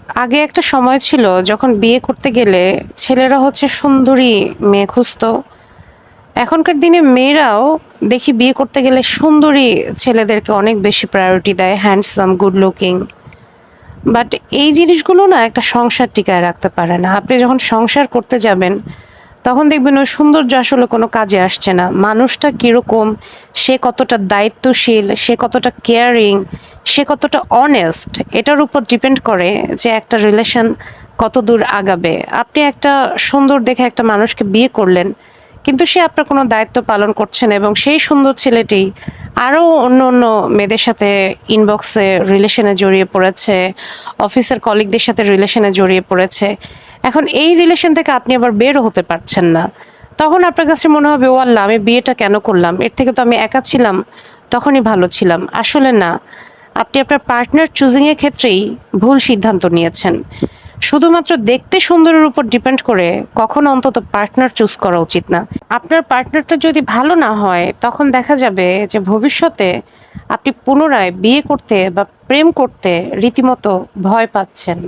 আগে একটা সময় ছিল যখন বিয়ে করতে গেলে ছেলেরা হচ্ছে সুন্দরী মেয়ে খুঁজতো। এখনকার দিনে মেয়েরাও দেখি বিয়ে করতে গেলে সুন্দরী ছেলেদেরকে অনেক বেশি প্রায়োরিটি দেয়, হ্যান্ডসাম, গুড লুকিং। বাট এই জিনিসগুলো না একটা সংসার টিকায় রাখতে পারে না। আপনি যখন সংসার করতে যাবেন তখন দেখবেন ওই সৌন্দর্য আসলে কোনো কাজে আসছে না। মানুষটা কীরকম, সে কতটা দায়িত্বশীল, সে কতটা কেয়ারিং, সে কতটা অনেস্ট, এটার উপর ডিপেন্ড করে যে একটা রিলেশন কত দূর আগাবে। আপনি একটা সুন্দর দেখে একটা মানুষকে বিয়ে করলেন, কিন্তু সে আপনার কোনো দায়িত্ব পালন করছে না এবং সেই সুন্দর ছেলেটি আরও অন্য অন্য মেয়েদের সাথে ইনবক্সে রিলেশনে জড়িয়ে পড়েছে, অফিসের কলিগদের সাথে রিলেশনে জড়িয়ে পড়েছে। এখন এই রিলেশন থেকে আপনি আবার বেরও হতে পারছেন না। তখন আপনার কাছে মনে হবে, ও আল্লাহ, আমি বিয়েটা কেন করলাম? এর থেকে তো আমি একা ছিলাম, তখনই ভালো ছিলাম। আসলে না, আপনি আপনার পার্টনার চুজিং এর ক্ষেত্রেই ভুল সিদ্ধান্ত নিয়েছেন। শুধুমাত্র দেখতে সুন্দরের উপর ডিপেন্ড করে কখনো অন্তত পার্টনার চুজ করা উচিত না। আপনার পার্টনারটা যদি ভালো না হয় তখন দেখা যাবে যে ভবিষ্যতে আপনি পুনরায় বিয়ে করতে বা প্রেম করতে রীতিমতো ভয় পাচ্ছেন।